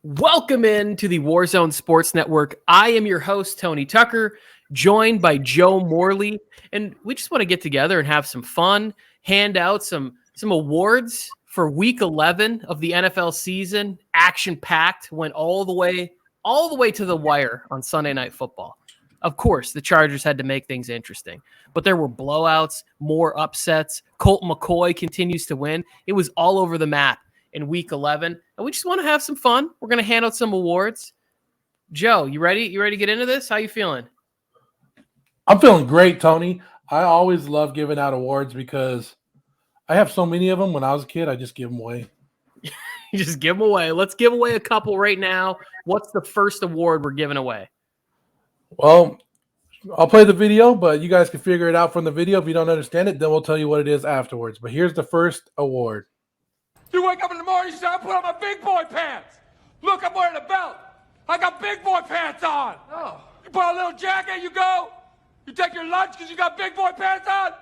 Welcome in to the Warzone Sports Network. I am your host, Tony Tucker, joined by Joe Morley, and we just want to get together and have some fun, hand out some awards for Week 11 of the NFL season. Action-packed, went all the way to the wire on Sunday Night Football. Of course, the Chargers had to make things interesting, but there were blowouts, more upsets. Colt McCoy continues to win. It was all over the map in Week 11, and we just want to have some fun. We're going to hand out some awards. Joe, you ready? You ready to get into this? How you feeling? I'm feeling great, Tony. I always love giving out awards because I have so many of them. When I was a kid, I just give them away. You just give them away. Let's give away a couple right now. What's the first award we're giving away? Well, I'll play the video, but you guys can figure it out from the video. If you don't understand it, then we'll tell you what it is afterwards. But here's the first award. You wake up in the morning, you say, I put on my big boy pants. Look, I'm wearing a belt. I got big boy pants on. Oh. You put on a little jacket, you go. You take your lunch because you got big boy pants on.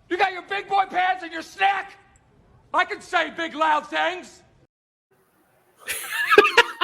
You got your big boy pants and your snack. I can say big loud things.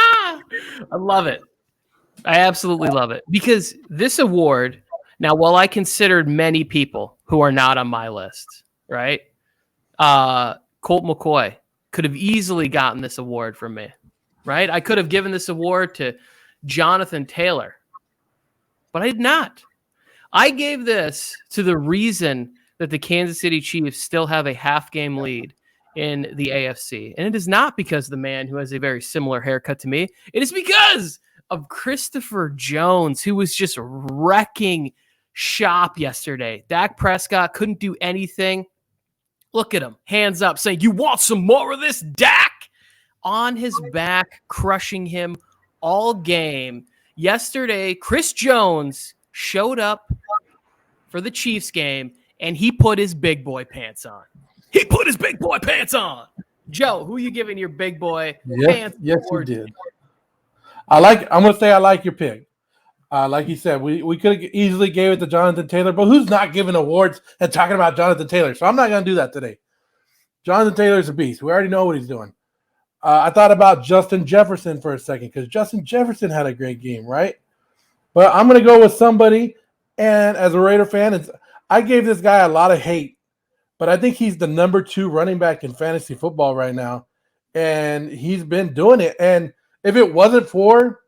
I love it. I absolutely love it. Because this award, now, while I considered many people who are not on my list, right? Colt McCoy could have easily gotten this award from me, right? I could have given this award to Jonathan Taylor, but I did not. I gave this to the reason that the Kansas City Chiefs still have a half-game lead in the AFC. And it is not because of the man who has a very similar haircut to me. It is because of Christopher Jones, who was just wrecking shop yesterday. Dak Prescott couldn't do anything. Look at him, hands up, saying, "You want some more of this, Dak?" On his back, crushing him all game. Yesterday, Chris Jones showed up for the Chiefs game, and he put his big boy pants on. He put his big boy pants on. Joe, who you giving your big boy pants? Yes, you did. I'm going to say I like your pick. Like you said, we could have easily gave it to Jonathan Taylor, but who's not giving awards and talking about Jonathan Taylor? So I'm not going to do that today. Jonathan Taylor's a beast. We already know what he's doing. I thought about Justin Jefferson for a second because Justin Jefferson had a great game, right? But I'm going to go with somebody, and as a Raider fan, I gave this guy a lot of hate, but I think he's the number 2 running back in fantasy football right now, and he's been doing it. And if it wasn't for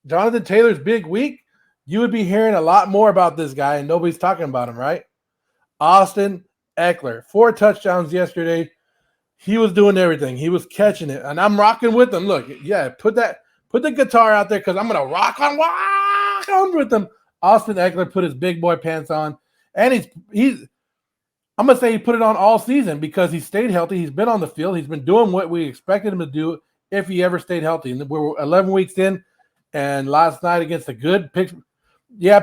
Jonathan Taylor's big week, you would be hearing a lot more about this guy, and nobody's talking about him, right? Austin Eckler, 4 touchdowns yesterday. He was doing everything. He was catching it, and I'm rocking with him. Look, yeah, put the guitar out there because I'm going to rock on with him. Austin Eckler put his big boy pants on, and I'm going to say he put it on all season because he stayed healthy. He's been on the field. He's been doing what we expected him to do if he ever stayed healthy. And we're 11 weeks in. And last night against the good Pittsburgh,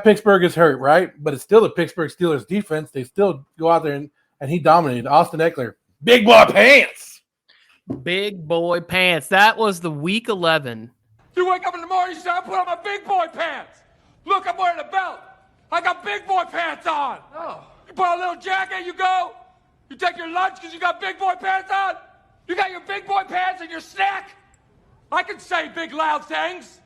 Pittsburgh is hurt, right? But it's still the Pittsburgh Steelers defense. They still go out there and he dominated. Austin Eckler, big boy pants. Big boy pants. That was the Week 11. You wake up in the morning, you say, I put on my big boy pants. Look, I'm wearing a belt. I got big boy pants on. Oh. You put on a little jacket, you go. You take your lunch because you got big boy pants on. You got your big boy pants and your snack. I can say big loud things.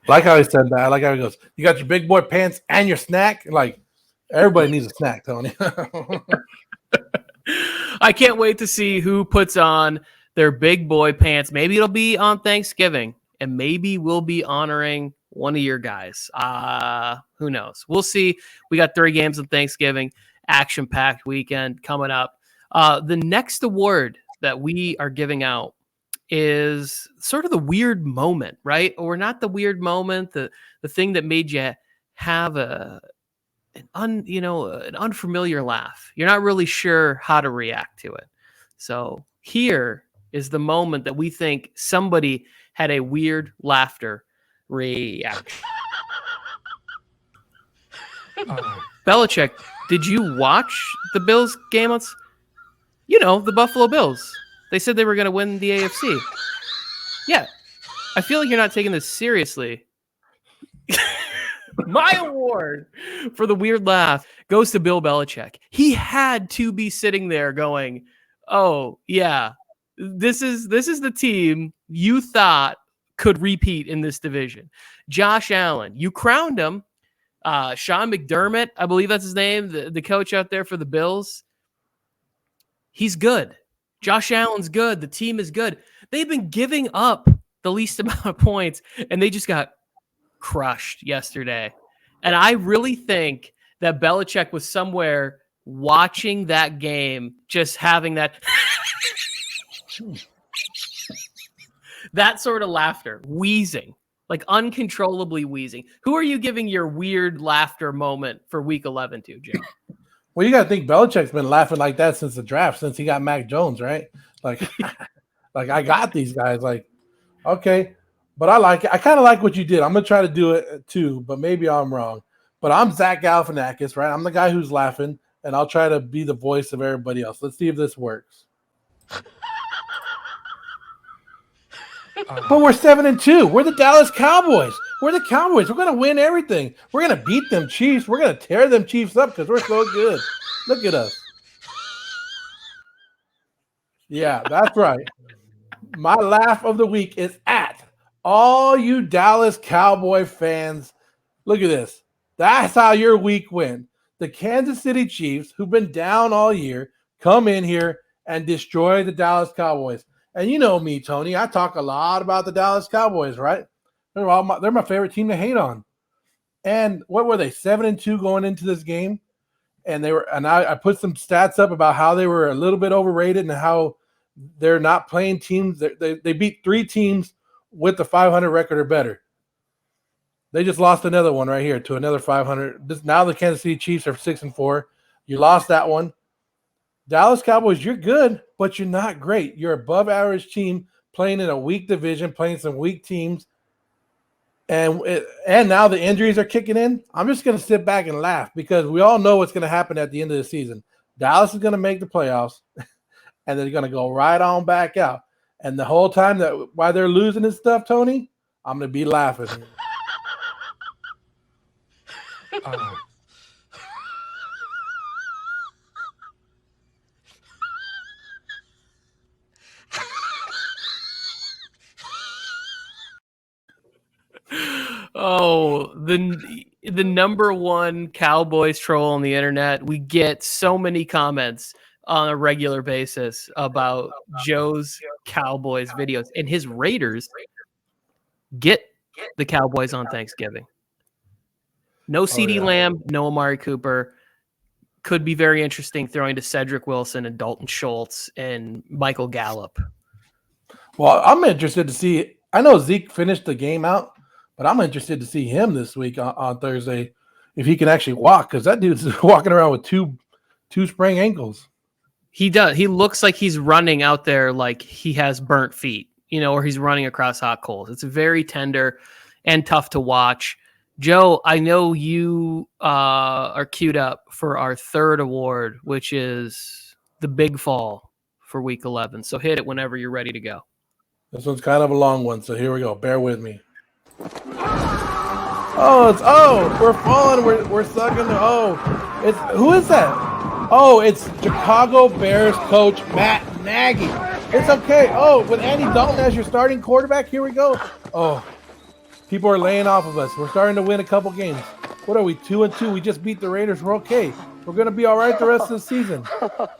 I like how he said that. I like how he goes, you got your big boy pants and your snack? Like, everybody needs a snack, Tony. I can't wait to see who puts on their big boy pants. Maybe it'll be on Thanksgiving, and maybe we'll be honoring one of your guys. Who knows? We'll see. We got 3 games on Thanksgiving, action-packed weekend coming up. The next award that we are giving out is sort of the weird moment, right? Or not the weird moment, the thing that made you have an unfamiliar laugh. You're not really sure how to react to it. So here is the moment that we think somebody had a weird laughter reaction. Belichick, did you watch the Bills game? The Buffalo Bills. They said they were going to win the AFC. Yeah. I feel like you're not taking this seriously. My award for the weird laugh goes to Bill Belichick. He had to be sitting there going, oh, yeah, This is the team you thought could repeat in this division. Josh Allen, you crowned him. Sean McDermott, I believe that's his name, the coach out there for the Bills. He's good. Josh Allen's good. The team is good. They've been giving up the least amount of points, and they just got crushed yesterday. And I really think that Belichick was somewhere watching that game, just having that that sort of laughter, wheezing, like uncontrollably wheezing. Who are you giving your weird laughter moment for Week 11 to, Jim? Well, you got to think Belichick's been laughing like that since the draft, since he got Mac Jones, right? Like, like I got these guys. Like, okay, but I like it. I kind of like what you did. I'm gonna try to do it too, but maybe I'm wrong. But I'm Zach Galifianakis, right? I'm the guy who's laughing, and I'll try to be the voice of everybody else. Let's see if this works. But we're 7-2. We're the Dallas Cowboys. We're the Cowboys. We're going to win everything. We're going to beat them Chiefs. We're going to tear them Chiefs up because we're so good. Look at us. Yeah, that's right. My laugh of the week is at all you Dallas Cowboy fans. Look at this. That's how your week went. The Kansas City Chiefs, who've been down all year, come in here and destroy the Dallas Cowboys. And you know me, Tony. I talk a lot about the Dallas Cowboys, right? They're my favorite team to hate on. And what were they? 7-2 going into this game, and I put some stats up about how they were a little bit overrated and how they're not playing teams. They beat 3 teams with the 500 record or better. They just lost another one right here to another 500. Now the Kansas City Chiefs are 6-4. You lost that one. Dallas Cowboys, you're good, but you're not great. You're above average team playing in a weak division, playing some weak teams. And now the injuries are kicking in. I'm just going to sit back and laugh because we all know what's going to happen at the end of the season. Dallas is going to make the playoffs, and they're going to go right on back out. And the whole time while they're losing and stuff, Tony, I'm going to be laughing. Oh, the number one Cowboys troll on the internet. We get so many comments on a regular basis about Joe's Cowboys videos, and his Raiders get the Cowboys on Thanksgiving. No CeeDee Lamb, no Amari Cooper. Could be very interesting throwing to Cedric Wilson and Dalton Schultz and Michael Gallup. Well, I'm interested to see. I know Zeke finished the game out, but I'm interested to see him this week on Thursday if he can actually walk, because that dude's walking around with two sprained ankles. He does. He looks like he's running out there like he has burnt feet, or he's running across hot coals. It's very tender and tough to watch. Joe, I know you are queued up for our third award, which is the big fall for Week 11. So hit it whenever you're ready to go. This one's kind of a long one, so here we go. Bear with me. We're falling. We're sucking. Who is that? Oh, it's Chicago Bears coach Matt Nagy. It's okay. Oh, with Andy Dalton as your starting quarterback, here we go. Oh, people are laying off of us. We're starting to win a couple games. What are we, 2-2? We just beat the Raiders. We're okay. We're going to be all right the rest of the season.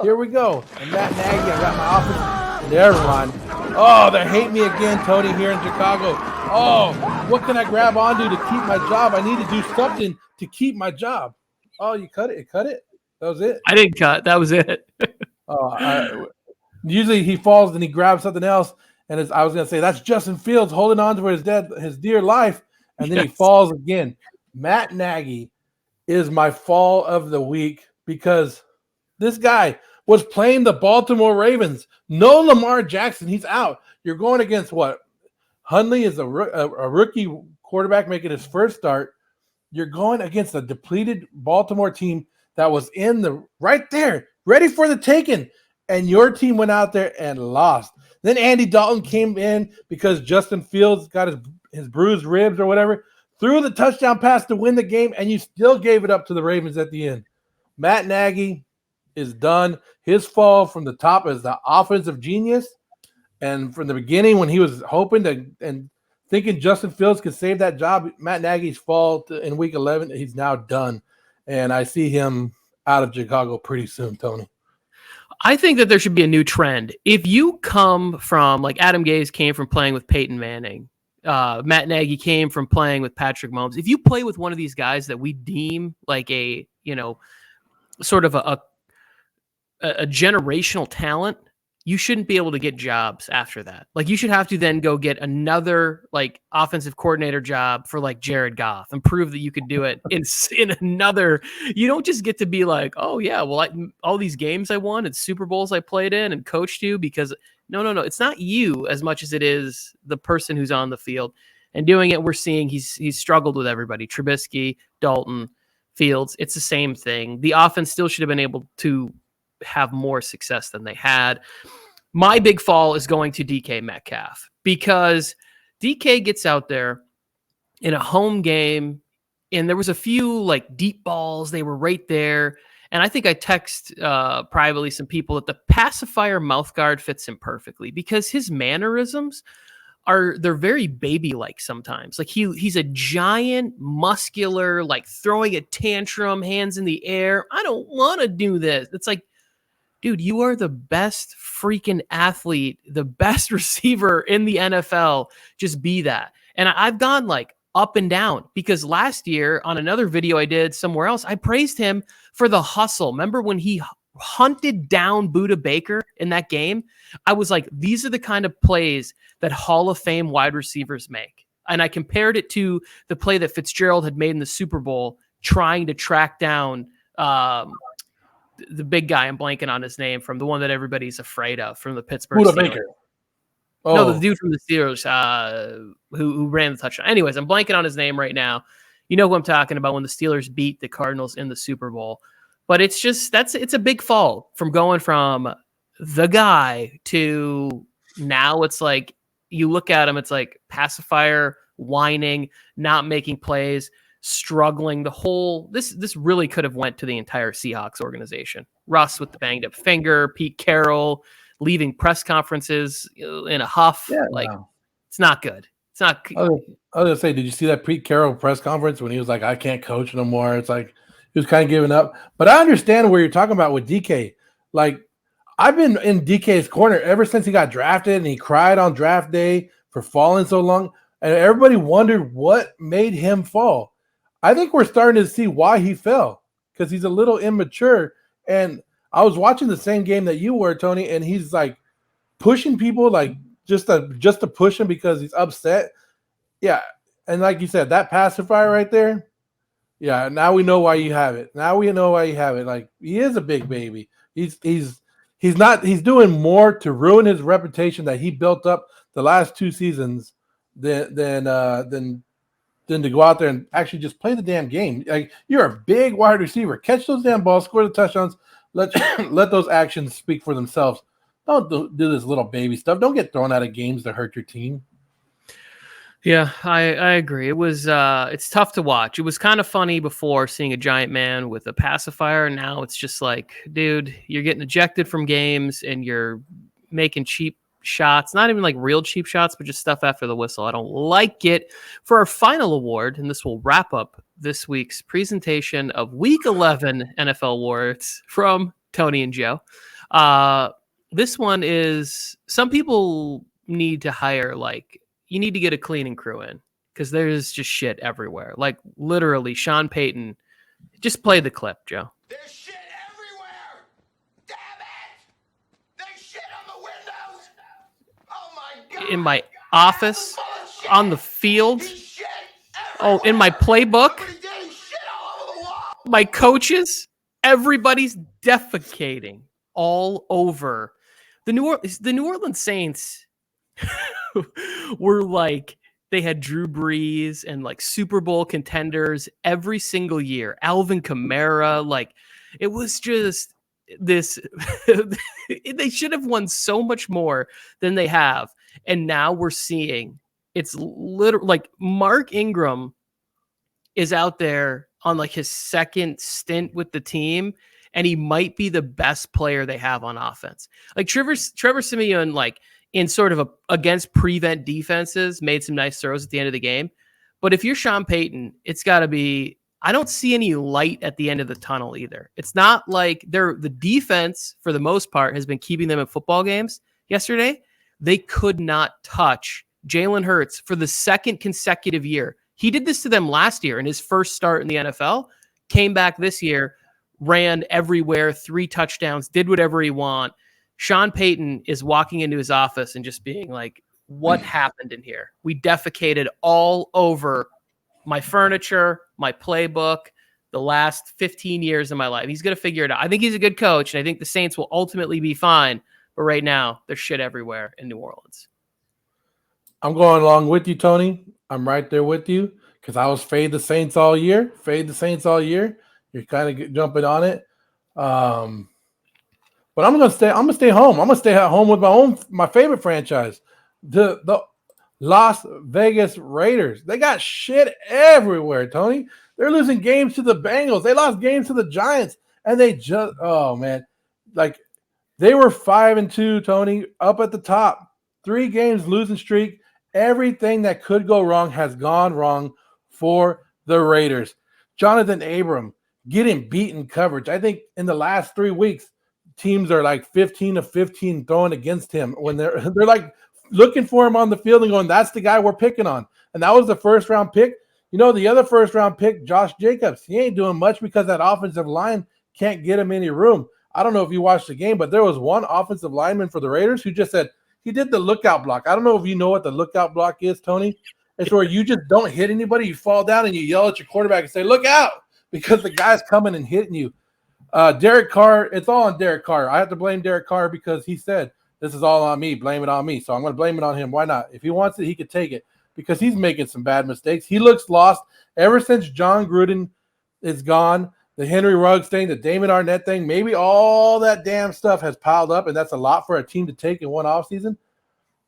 Here we go. And Matt Nagy, I got my offense. Never mind. Oh, they hate me again, Tony, here in Chicago. Oh, what can I grab onto to keep my job? I need to do something to keep my job. Oh, you cut it? You cut it? That was it? I didn't cut. That was it. Usually he falls and he grabs something else. And I was going to say, that's Justin Fields holding on to his dear life. And then he falls again. Matt Nagy is my fall of the week because this guy was playing the Baltimore Ravens. No Lamar Jackson. He's out. You're going against what? Hundley is a rookie quarterback making his first start. You're going against a depleted Baltimore team that was right there, ready for the taking. And your team went out there and lost. Then Andy Dalton came in because Justin Fields got his bruised ribs or whatever, threw the touchdown pass to win the game, and you still gave it up to the Ravens at the end. Matt Nagy is done. His fall from the top as the offensive genius And from the beginning, when he was hoping to and thinking Justin Fields could save that job, Matt Nagy's fall in Week 11, he's now done. And I see him out of Chicago pretty soon, Tony. I think that there should be a new trend. If you come from, like Adam Gase came from playing with Peyton Manning, Matt Nagy came from playing with Patrick Mahomes. If you play with one of these guys that we deem like a, sort of a generational talent, you shouldn't be able to get jobs after that. Like, you should have to then go get another like offensive coordinator job for like Jared Goff and prove that you could do it in another. You don't just get to be like, oh yeah, well, all these games I won and Super Bowls I played in and coached you, because no. It's not you as much as it is the person who's on the field and doing it. We're seeing he's struggled with everybody. Trubisky, Dalton, Fields. It's the same thing. The offense still should have been able to have more success than they had. My big fall is going to DK Metcalf, because DK gets out there in a home game and there was a few like deep balls. They were right there. And I think I text privately some people that the pacifier mouth guard fits him perfectly, because his mannerisms they're very baby-like sometimes. Like he's a giant, muscular, like throwing a tantrum, hands in the air. I don't want to do this. It's like, dude, you are the best freaking athlete, the best receiver in the NFL. Just be that. And I've gone like up and down, because last year on another video I did somewhere else, I praised him for the hustle. Remember when he hunted down Budda Baker in that game? I was like, these are the kind of plays that Hall of Fame wide receivers make. And I compared it to the play that Fitzgerald had made in the Super Bowl, trying to track down the big guy, I'm blanking on his name, from the one that everybody's afraid of, from the Pittsburgh Budda Steelers. Baker. Oh. No, the dude from the Steelers who ran the touchdown. Anyways, I'm blanking on his name right now. You know who I'm talking about, when the Steelers beat the Cardinals in the Super Bowl. But it's just, it's a big fall from going from the guy to now it's like, you look at him, it's like pacifier, whining, not making plays, struggling. The whole this really could have went to the entire Seahawks organization. Russ with the banged up finger, Pete Carroll leaving press conferences in a huff. Yeah, It's not good. It's not. I was gonna say, did you see that Pete Carroll press conference when he was like, "I can't coach no more"? It's like he was kind of giving up. But I understand where you're talking about with DK. Like, I've been in DK's corner ever since he got drafted, and he cried on draft day for falling so long, and everybody wondered what made him fall. I think we're starting to see why he fell, because he's a little immature. And I was watching the same game that you were, Tony, and he's like pushing people, like just to push him because he's upset. Yeah, and like you said, that pacifier right there. Yeah, now we know why you have it. Like, he is a big baby. He's doing more to ruin his reputation that he built up the last 2 seasons than to go out there and actually just play the damn game. Like, you're a big wide receiver. Catch those damn balls, score the touchdowns. Let those actions speak for themselves. Don't do this little baby stuff. Don't get thrown out of games to hurt your team. Yeah, I agree. It was it's tough to watch. It was kind of funny before, seeing a giant man with a pacifier. Now it's just like, dude, you're getting ejected from games and you're making cheap shots, not even like real cheap shots, but just stuff after the whistle. I don't like it. For our final award, and this will wrap up this week's presentation of Week 11 NFL awards from Tony and Joe. This one is, some people need to hire, like, you need to get a cleaning crew in, because there's just shit everywhere. Like, literally, Sean Payton. Just play the clip, Joe. There's shit everywhere! Damn it! There's shit on the windows! Oh my God! In my office, on the field, in my playbook, my coaches, everybody's defecating all over. The New Orleans Saints were like, they had Drew Brees and like Super Bowl contenders every single year. Alvin Kamara, like, it was just this. They should have won so much more than they have. And now we're seeing it's literally like Mark Ingram is out there on like his second stint with the team, and he might be the best player they have on offense. Like Trevor Siemian, like, in sort of against prevent defenses, made some nice throws at the end of the game. But if you're Sean Payton, it's got to be, I don't see any light at the end of the tunnel either. It's not like the defense, for the most part, has been keeping them in football games. Yesterday, they could not touch Jalen Hurts for the second consecutive year. He did this to them last year in his first start in the NFL, came back this year, ran everywhere, 3 touchdowns, did whatever he want. Sean Payton is walking into his office and just being like, what happened in here? We defecated all over my furniture, my playbook, the last 15 years of my life. He's going to figure it out. I think he's a good coach, and I think the Saints will ultimately be fine. But right now, there's shit everywhere in New Orleans. I'm going along with you, Tony. I'm right there with you because I was fade the Saints all year. You're kind of jumping on it. But I'm gonna stay home. I'm gonna stay at home with my favorite franchise, the Las Vegas Raiders. They got shit everywhere, Tony. They're losing games to the Bengals. They lost games to the Giants, and they just they were 5-2, Tony, up at the top. 3 games losing streak. Everything that could go wrong has gone wrong for the Raiders. Jonathan Abram getting beaten coverage. I think in the last 3 weeks, teams are like 15 of 15 throwing against him when they're like looking for him on the field and going, that's the guy we're picking on. And that was the first round pick. You know, the other first round pick, Josh Jacobs, he ain't doing much because that offensive line can't get him any room. I don't know if you watched the game, but there was one offensive lineman for the Raiders who just said he did the lookout block. I don't know if you know what the lookout block is, Tony. It's where you just don't hit anybody. You fall down and you yell at your quarterback and say, look out, because the guy's coming and hitting you. Derek Carr, it's all on Derek Carr. I have to blame Derek Carr because he said, this is all on me, blame it on me. So I'm going to blame it on him. Why not? If he wants it, he could take it because he's making some bad mistakes. He looks lost ever since John Gruden is gone. The Henry Ruggs thing, the Damon Arnett thing, maybe all that damn stuff has piled up, and that's a lot for a team to take in one offseason.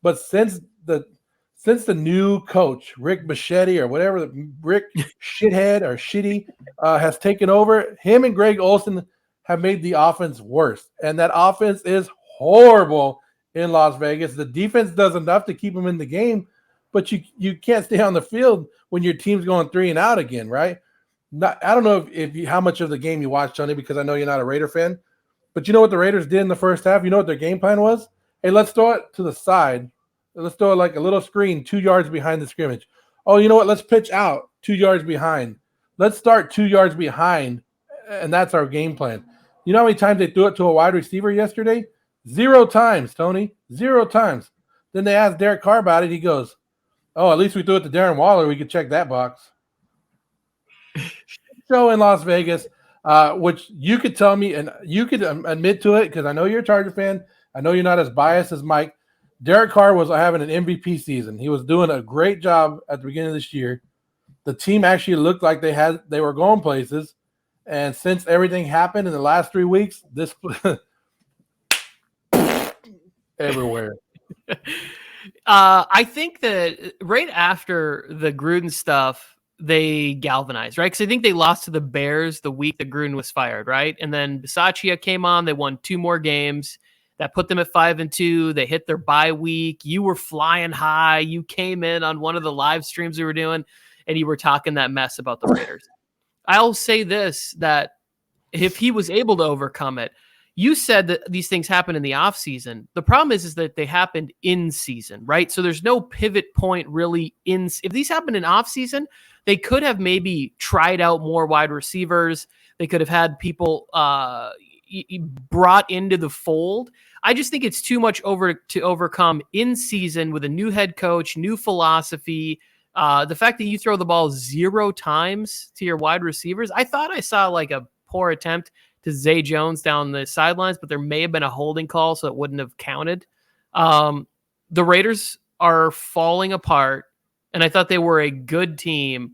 But since the new coach, Rick Bichetti or whatever, Rick Shithead or Shitty has taken over, him and Greg Olsen have made the offense worse. And that offense is horrible in Las Vegas. The defense does enough to keep them in the game, but you can't stay on the field when your team's going 3 and out again, right? I don't know if how much of the game you watched, Tony, because I know you're not a Raider fan, but you know what the Raiders did in the first half? You know what their game plan was? Hey, let's throw it to the side. Let's throw it like a little screen 2 yards behind the scrimmage. Oh, you know what? Let's pitch out 2 yards behind. Let's start 2 yards behind, and that's our game plan. You know how many times they threw it to a wide receiver yesterday? 0 times, Tony. 0 times. Then they asked Derek Carr about it. He goes, oh, at least we threw it to Darren Waller. We could check that box. Show in Las Vegas, which you could tell me, and you could admit to it because I know you're a Charger fan. I know you're not as biased as Mike. Derek Carr was having an MVP season. He was doing a great job at the beginning of this year. The team actually looked like they were going places. And since everything happened in the last 3 weeks, this everywhere. I think that right after the Gruden stuff, they galvanized, right? Because I think they lost to the Bears the week that Gruden was fired, right? And then Bisaccia came on. They won 2 more games. That put them at 5-2. They hit their bye week. You were flying high. You came in on one of the live streams we were doing, and you were talking that mess about the Raiders. I'll say this, that if he was able to overcome it, you said that these things happen in the offseason. The problem is that they happened in season, right? So there's no pivot point really if these happened in offseason, they could have maybe tried out more wide receivers. They could have had people brought into the fold. I just think it's too much to overcome in season with a new head coach, new philosophy. The fact that you throw the ball 0 times to your wide receivers, I thought I saw like a poor attempt to Zay Jones down the sidelines, but there may have been a holding call, so it wouldn't have counted. The Raiders are falling apart, and I thought they were a good team.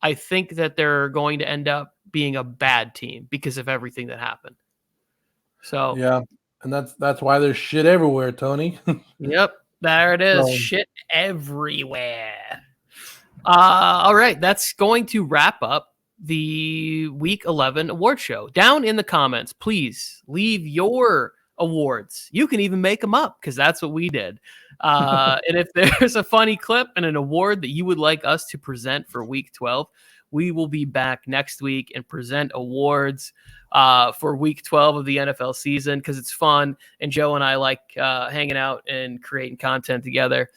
I think that they're going to end up being a bad team because of everything that happened. So yeah, and that's why there's shit everywhere, Tony. Yep, there it is. Shit everywhere. All right, that's going to wrap up the Week 11 award show. Down in the comments, please leave your awards. You can even make them up because that's what we did. And if there's a funny clip and an award that you would like us to present for Week 12, we will be back next week and present awards for Week 12 of the NFL season because it's fun. And Joe and I like hanging out and creating content together.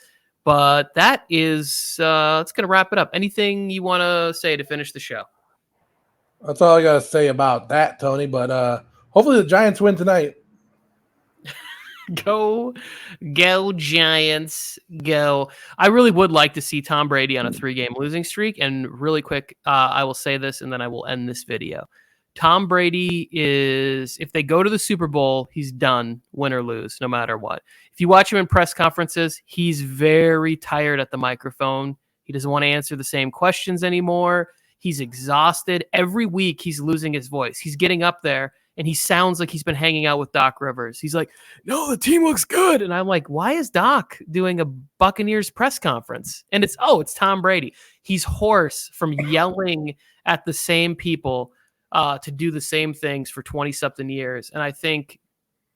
But that is, that's going to wrap it up. Anything you want to say to finish the show? That's all I got to say about that, Tony. But hopefully the Giants win tonight. Go Giants, go. I really would like to see Tom Brady on a 3-game losing streak. And really quick, I will say this and then I will end this video. Tom Brady is, if they go to the Super Bowl, he's done, win or lose, no matter what. If you watch him in press conferences, he's very tired at the microphone. He doesn't want to answer the same questions anymore. He's exhausted. Every week, he's losing his voice. He's getting up there, and he sounds like he's been hanging out with Doc Rivers. He's like, no, the team looks good. And I'm like, why is Doc doing a Buccaneers press conference? And it's Tom Brady. He's hoarse from yelling at the same people to do the same things for 20-something years. And I think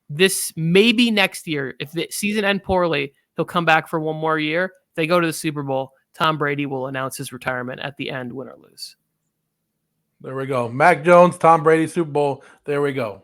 this maybe next year, if the season ends poorly, he'll come back for one more year. If they go to the Super Bowl, Tom Brady will announce his retirement at the end, win or lose. There we go. Mac Jones, Tom Brady, Super Bowl. There we go.